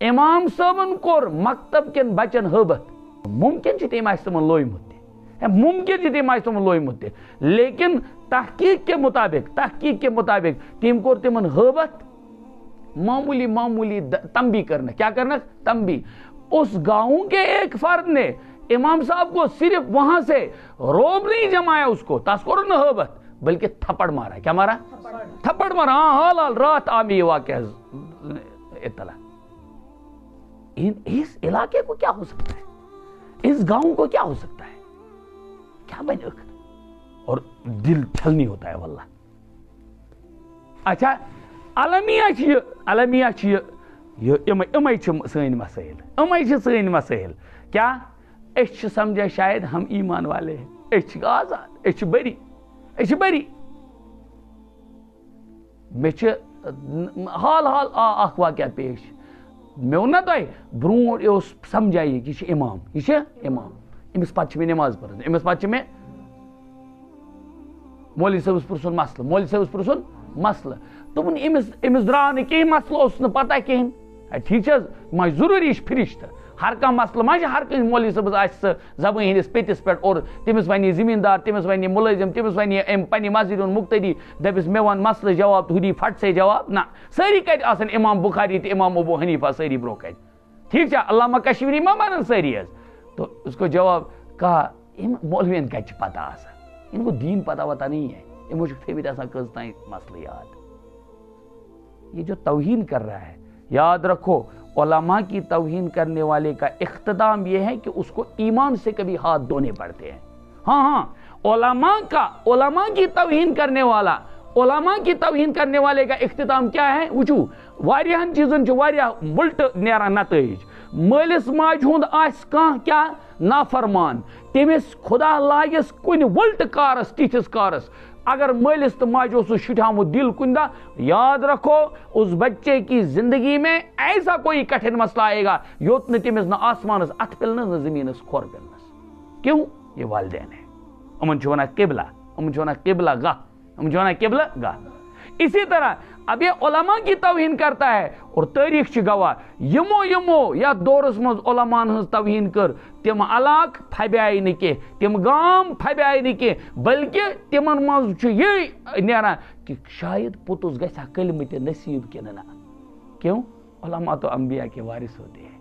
امام صٲبن کور مکتب کن بچن حبت ممکن تم تمن لویمت ممکن تم تمن لویمت لیکن تحقیق کے مطابق تم کور تمن حبت معمولی تنبیہ کرنا. کیا کرنا؟ تنبیہ. اس گاؤں کے ایک فرد نے امام صاحب کو صرف وہاں سے روب نہیں جمایا, اس کو تاسکور نہ حبت بلکہ تھپڑ مارا. کیا مارا؟ تھپڑ مارا. حال رات آمی واقعہ اطلاع. اس علاقے کو کیا ہو سکتا ہے, اس گاؤں کو کیا ہو سکتا ہے, کیا بنے, اور دل چھلنی ہوتا ہے واللہ. اچھا المیہ سن مسائل کیا اس سمجھا شاید ہم ایمان والے ہیں, اس آزاد, اس بری. مے حال اخ واقعہ پیش مے ون نا تہ برو سمجھائیے کہ یہ امام امس پتہ میں نماز پڑھان, امس پتہ میں مولوی صاحبس پرسن مسئلہ دوپن امس درٛاو نہٕ کینٛہہ مسئلہ اوس نہٕ پتہ کہین. ٹھیک حظ ما ضروری فرشتہ ہر کانٛہہ مسئلہ ما ہر کٲنٛسہِ مولوی صٲبس آسہِ زبٲنۍ ہٕنٛدِس پیٚتِس پٮ۪ٹھ اور تٔمِس وَنہِ زٔمیٖندار, تٔمِس وَنہِ مُلٲزِم, تٔمِس وَنہِ اَمہِ پننہِ مسجد ہُنٛد مُقتدی, دَپٮ۪س مےٚ وَن مسلہٕ جواب تہٕ ہُہ دی فٹ سے جواب. نہ سٲری کَتہِ آسن امام بخاری تہٕ امام ابو حنیفہ سٲری برونٛہہ کَنہِ. ٹھیک چھا, علامہ کشمیری ما بنن سٲری حظ. تو اس کو جواب کہا مولوین کَتہِ چھِ پتہ آسان, ان کو دین پتہ وتہ نہیں ہے, یِمو چھُکھ تھٲومٕتۍ آسان کٔژ تانۍ مسلہٕ یاد. یہ جو توہین کر رہا ہے, یاد رکھو علماء کی توہین کرنے والے کا اختتام یہ ہے کہ اس کو ایمان سے کبھی ہاتھ دھونے پڑتے ہیں. ہاں علماء کی توہین کرنے والے کا اختتام کیا ہے, وچو واریاہن چیزن چھ واریاہ الٹ نیران نتائج. مالس ماج ہند آس کان کیا نافرمان, تمس خدا لاگس کن ولٹ کارس تیتھس کارس, اگر مالس تو ماجو سو شٹھامت دل کندہ, یاد رکھو اس بچے کی زندگی میں ایسا کوئی کٹھن مسئلہ آئے گا یوت نہ تمس نہ آسمانس اتھ پلنس نہ زمینس کھور پلنس. کیوں؟ یہ والدین ہے, امن چھو ونان قبلہ, امن چھو ونان قبلہ گاہ, امن چھو ونان قبلہ گاہ. اسی طرح اب یہ علماء کی توہین کرتا ہے, اور تاریخ چھ گواہ یمو یا دورس مز علماء ہز توہین کر, تم علاق پھبیائی نہ کی, تم گام پھبیائی نہ کی, بلکہ تمن مز چھ یہ نیران کہ شاید پوتس گژھا کلمہ تہ نصیب کن نہ. کیوں؟ علماء تو انبیاء کے وارث ہوتے ہیں.